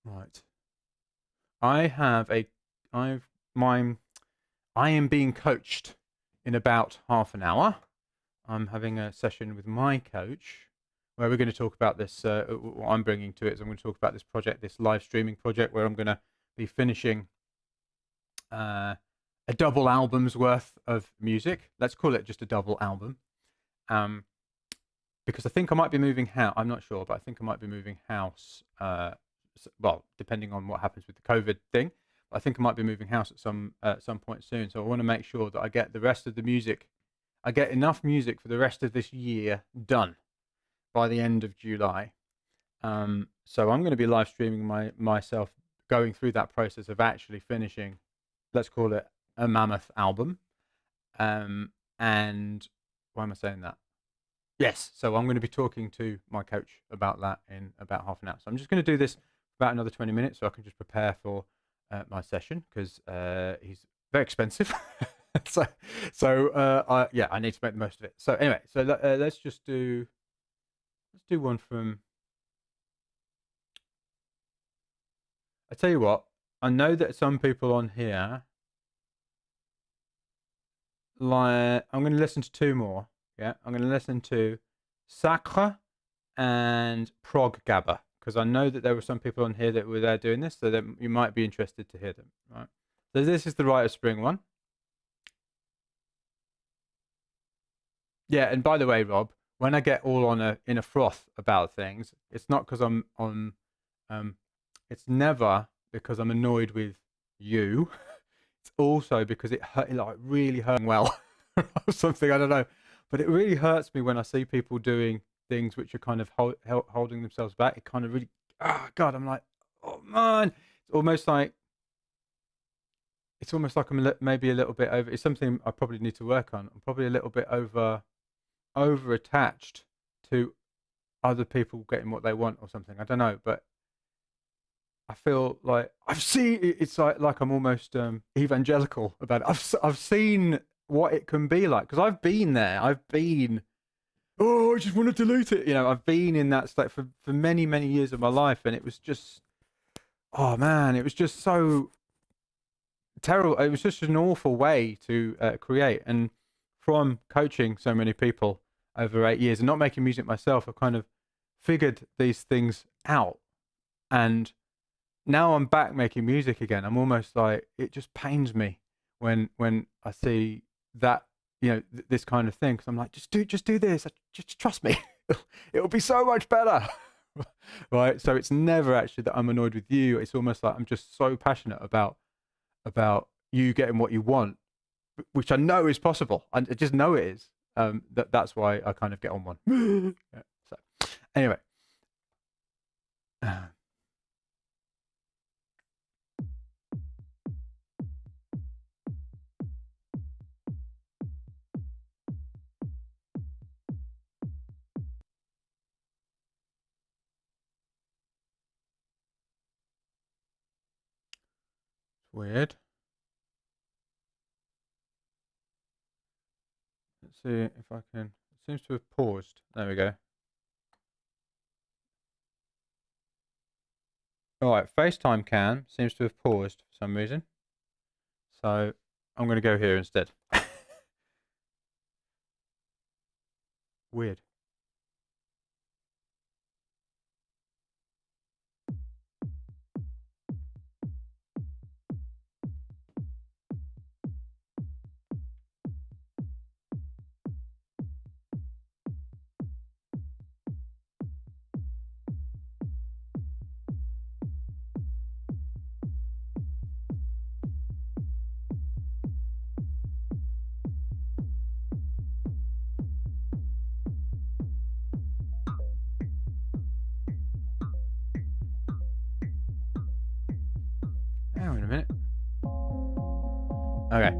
Right. I am being coached in about half an hour. I'm having a session with my coach where we're going to talk about this. What I'm bringing to it is I'm going to talk about this project, this live streaming project, where I'm going to be finishing a double album's worth of music. Let's call it just a double album. Because I think I might be moving house. I'm not sure, but I think I might be moving house. Well, depending on what happens with the COVID thing, I think I might be moving house at some point soon. So I want to make sure that I get the rest of the music. I get enough music for the rest of this year done by the end of July. So I'm going to be live streaming myself going through that process of actually finishing, let's call it a mammoth album. And why am I saying that? Yes, so I'm going to be talking to my coach about that in about half an hour. So I'm just going to do this about another 20 minutes so I can just prepare for my session, because he's very expensive. I need to make the most of it. So anyway, so let's do one from. I tell you what, I know that some people on here, like, I'm going to listen to two more. Yeah, I'm going to listen to Sacre and Prog Gabba, because I know that there were some people on here that were there doing this, so that you might be interested to hear them. Right. So this is the Rite of Spring one. Yeah, and by the way, Rob, when I get all in a froth about things, it's not because I'm on. It's never because I'm annoyed with you. It's also because it really hurt well or something. I don't know, but it really hurts me when I see people doing things which are kind of holding themselves back. It kind of really, God, I'm like, oh man, it's almost like I'm maybe a little bit over. It's something I probably need to work on. I'm probably a little bit over attached to other people getting what they want or something. I don't know, but I feel like I've seen. It's like I'm almost evangelical about it. I've seen what it can be like, because I've been there. I've been. Oh, I just want to delete it. I've been in that state for many, many years of my life, and it was just, oh man, it was just so terrible. It was just an awful way to create. And from coaching so many people over 8 years and not making music myself, I've kind of figured these things out. And now I'm back making music again. I'm almost like, it just pains me when I see that, this kind of thing. Because I'm like, just do this. Just trust me. It'll be so much better. Right. So it's never actually that I'm annoyed with you. It's almost like I'm just so passionate about you getting what you want, which I know is possible. I just know it is. That's why I kind of get on one. Yeah, so anyway. Weird. Let's see if I can. It seems to have paused. There we go. All right, FaceTime cam seems to have paused for some reason. So I'm going to go here instead. Weird. Hang on a minute. Okay.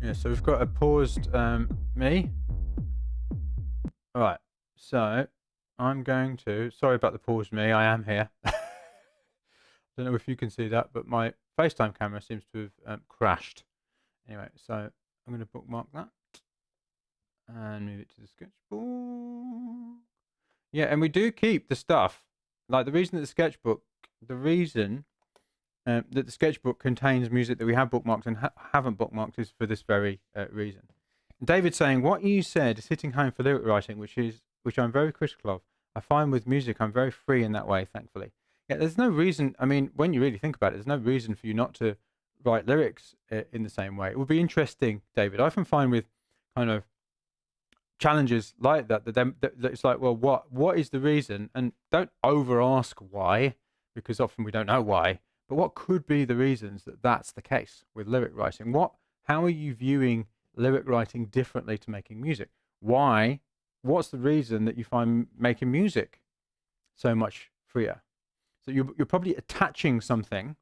Yeah, so we've got a paused me. All right, so I'm going to. Sorry about the paused me. I am here. Don't know if you can see that, but my FaceTime camera seems to have crashed. Anyway, so I'm going to bookmark that and move it to the sketchbook. Yeah, and we do keep the stuff. Like the reason that the reason that the sketchbook contains music that we have bookmarked and haven't bookmarked is for this very reason. David saying, what you said is hitting home for lyric writing, which I'm very critical of. I find with music, I'm very free in that way, thankfully. Yeah, there's no reason. I mean, when you really think about it, there's no reason for you not to write lyrics in the same way. It would be interesting, David. I often find with kind of challenges like that that it's like, well, what is the reason? And don't over ask why, because often we don't know why. But what could be the reasons that that's the case with lyric writing? How are you viewing lyric writing differently to making music? Why? What's the reason that you find making music so much freer? So you're probably attaching something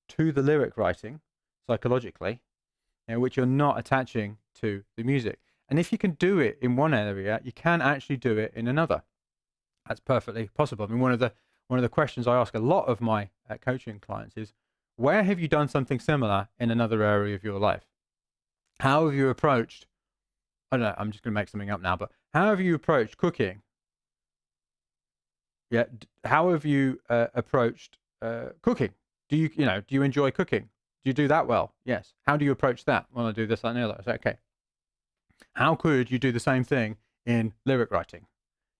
to the lyric writing psychologically, which you're not attaching to the music. And if you can do it in one area, you can actually do it in another. That's perfectly possible. I mean, one of the questions I ask a lot of my coaching clients is, where have you done something similar in another area of your life? How have you approached, I don't know, I'm just going to make something up now, but how have you approached cooking? Yeah. How have you approached cooking? Do you enjoy cooking? Do you do that well? Yes. How do you approach that? Well, I do this, that, and the other. I say, okay. How could you do the same thing in lyric writing?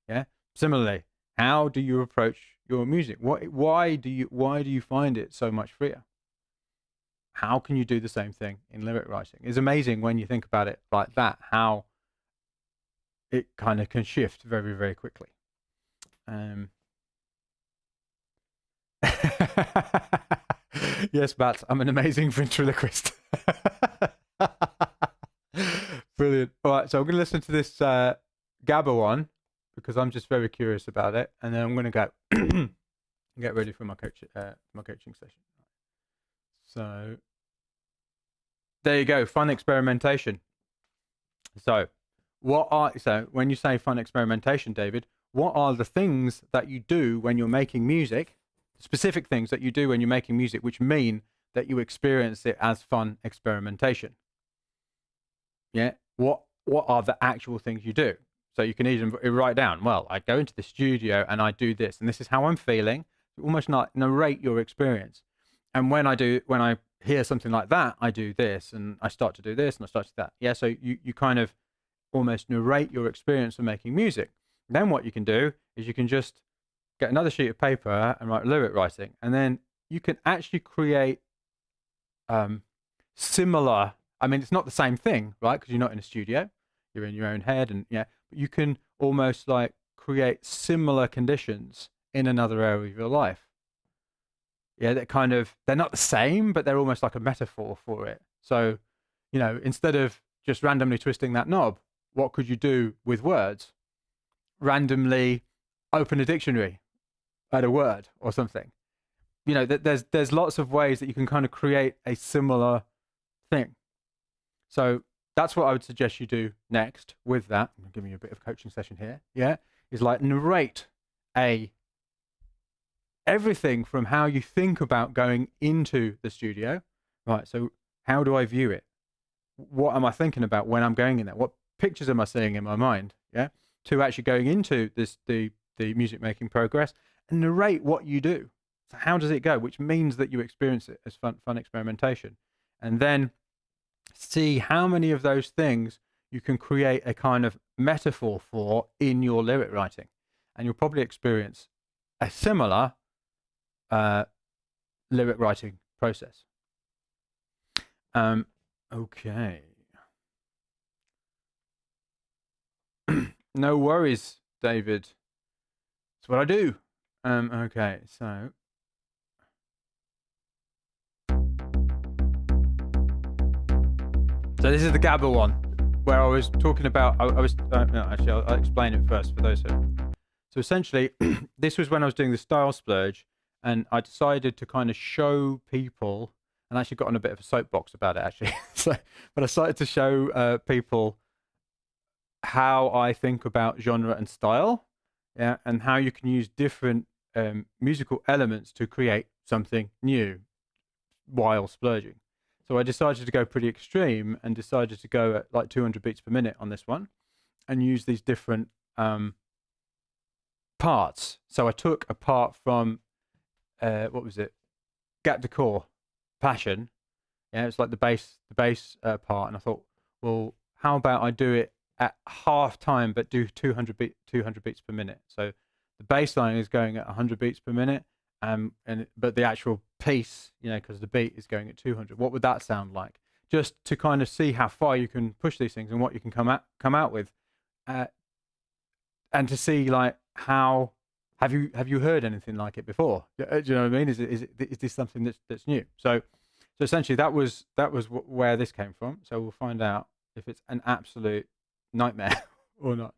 Yeah. Similarly, how do you approach your music? Why do you find it so much freer? How can you do the same thing in lyric writing? It's amazing when you think about it like that, how it kind of can shift very, very quickly. Yes, Matt, I'm an amazing ventriloquist. Brilliant. All right, so I'm going to listen to this Gabba one because I'm just very curious about it, and then I'm going to go get ready for my coaching session. So there you go, fun experimentation. So when you say fun experimentation, David, what are the things that you do when you're making music? Specific things that you do when you're making music, which mean that you experience it as fun experimentation. Yeah. What are the actual things you do? So you can even write down, well, I go into the studio and I do this, and this is how I'm feeling. Almost not narrate your experience. And when I hear something like that, I do this, and I start to do this, and I start to do that. Yeah. So you kind of almost narrate your experience of making music. Then what you can do is you can just get another sheet of paper and write lyric writing, and then you can actually create similar. I mean, it's not the same thing, right? Because you're not in a studio, you're in your own head, and but you can almost like create similar conditions in another area of your life. Yeah, they're not the same, but they're almost like a metaphor for it. So, instead of just randomly twisting that knob, what could you do with words? Randomly open a dictionary, add a word or something. There's lots of ways that you can kind of create a similar thing. So that's what I would suggest you do next with that. I'm giving you a bit of a coaching session here. Yeah, is like narrate everything from how you think about going into the studio. Right. So how do I view it? What am I thinking about when I'm going in there? What pictures am I seeing in my mind? Yeah. To actually going into the music making progress and narrate what you do. So how does it go? Which means that you experience it as fun experimentation. And then see how many of those things you can create a kind of metaphor for in your lyric writing. And you'll probably experience a similar lyric writing process. Okay. No worries, David. That's what I do. Okay, so this is the Gabba one, where I was talking about. I'll explain it first for those who. So essentially, this was when I was doing the style splurge, and I decided to kind of show people, and I actually got on a bit of a soapbox about it actually. but I started to show people how I think about genre and style, yeah, and how you can use different musical elements to create something new while splurging. So I decided to go pretty extreme and decided to go at like 200 beats per minute on this one and use these different parts. So I took a part from what was it? Gap Decor, Passion. Yeah, it's like the bass part, and I thought, well, how about I do it at half time, but do 200 beats per minute. So the bass line is going at 100 beats per minute, but the actual piece, because the beat is going at 200. What would that sound like? Just to kind of see how far you can push these things and what you can come out with, and to see like how have you heard anything like it before? Do you know what I mean? Is this something that's new? So essentially that was where this came from. So we'll find out if it's an absolute nightmare or not.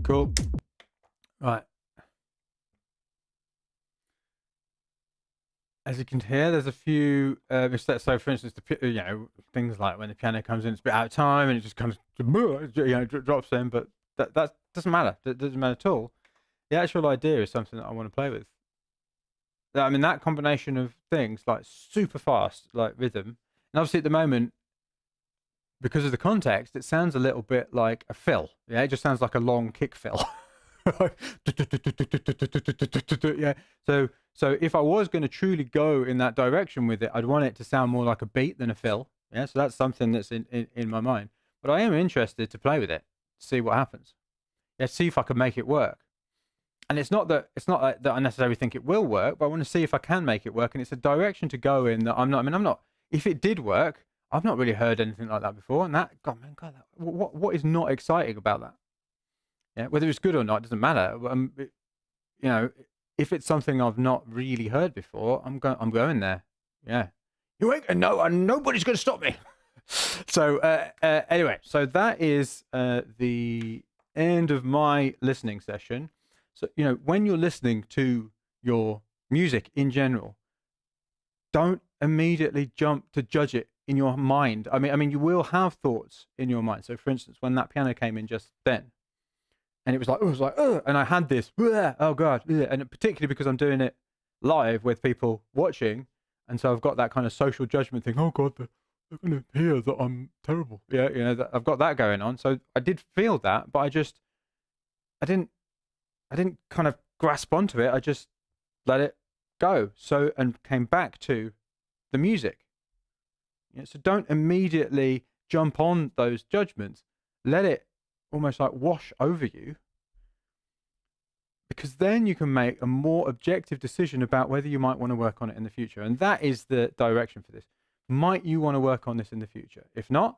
Cool. Right. As you can hear, there's a few mistakes. So, for instance, things like when the piano comes in, it's a bit out of time, and it just kind of drops in. But that doesn't matter. That doesn't matter at all. The actual idea is something that I want to play with. I mean, that combination of things, like super fast, like rhythm, and obviously at the moment, because of the context, it sounds a little bit like a fill. Yeah, it just sounds like a long kick fill. Yeah. So if I was going to truly go in that direction with it, I'd want it to sound more like a beat than a fill. Yeah. So that's something that's in my mind. But I am interested to play with it, see what happens. Yeah, see if I can make it work. And it's not that that I necessarily think it will work, but I want to see if I can make it work. And it's a direction to go in that I'm not. If it did work, I've not really heard anything like that before. And what is not exciting about that? Yeah, whether it's good or not doesn't matter. If it's something I've not really heard before, I'm going there. Yeah, you ain't nobody's going to stop me. So anyway, so that is the end of my listening session. So when you're listening to your music in general, don't immediately jump to judge it in your mind. I mean, you will have thoughts in your mind. So, for instance, when that piano came in just then, and it was like, and I had this, oh God, and particularly because I'm doing it live with people watching, and so I've got that kind of social judgment thing. Oh God, they're going to hear that I'm terrible. Yeah, I've got that going on. So I did feel that, but I didn't kind of grasp onto it. I just let it go. So, and came back to the music. So don't immediately jump on those judgments. Let it almost like wash over you. because then you can make a more objective decision about whether you might want to work on it in the future. And that is the direction for this. Might you want to work on this in the future? If not,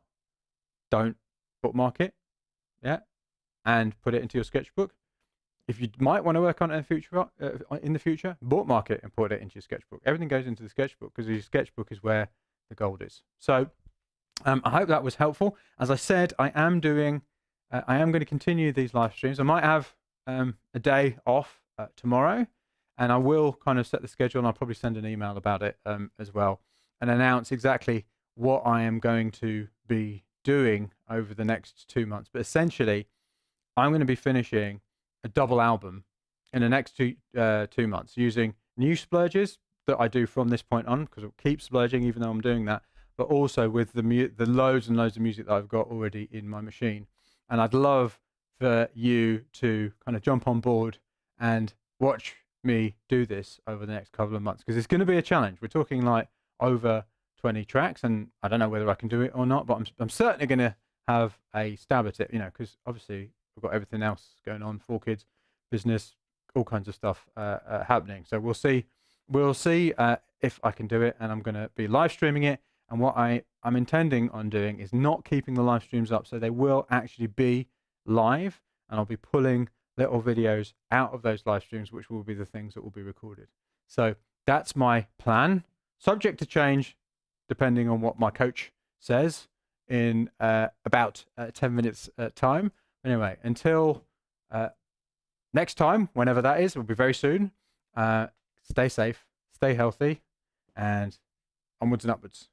don't bookmark it, yeah, and put it into your sketchbook. If you might want to work on it in the future, bookmark it and put it into your sketchbook. Everything goes into the sketchbook because your sketchbook is where the gold is. So I hope that was helpful. As I said, I am going to continue these live streams. I might have a day off tomorrow, and I will kind of set the schedule, and I'll probably send an email about it as well, and announce exactly what I am going to be doing over the next 2 months. But essentially, I'm going to be finishing a double album in the next 2 months using new splurges that I do from this point on, because I'll keep splurging even though I'm doing that, but also with the loads and loads of music that I've got already in my machine. And I'd love for you to kind of jump on board and watch me do this over the next couple of months, because it's going to be a challenge. We're talking like over 20 tracks, and I don't know whether I can do it or not, but I'm certainly going to have a stab at it, because obviously we've got everything else going on, 4 kids, business, all kinds of stuff happening. So we'll see if I can do it, and I'm going to be live streaming it. And what I'm intending on doing is not keeping the live streams up, so they will actually be live, and I'll be pulling little videos out of those live streams, which will be the things that will be recorded. So that's my plan, subject to change depending on what my coach says in about 10 minutes time. Anyway, until next time, whenever that is, will be very soon. Stay safe, stay healthy, and onwards and upwards.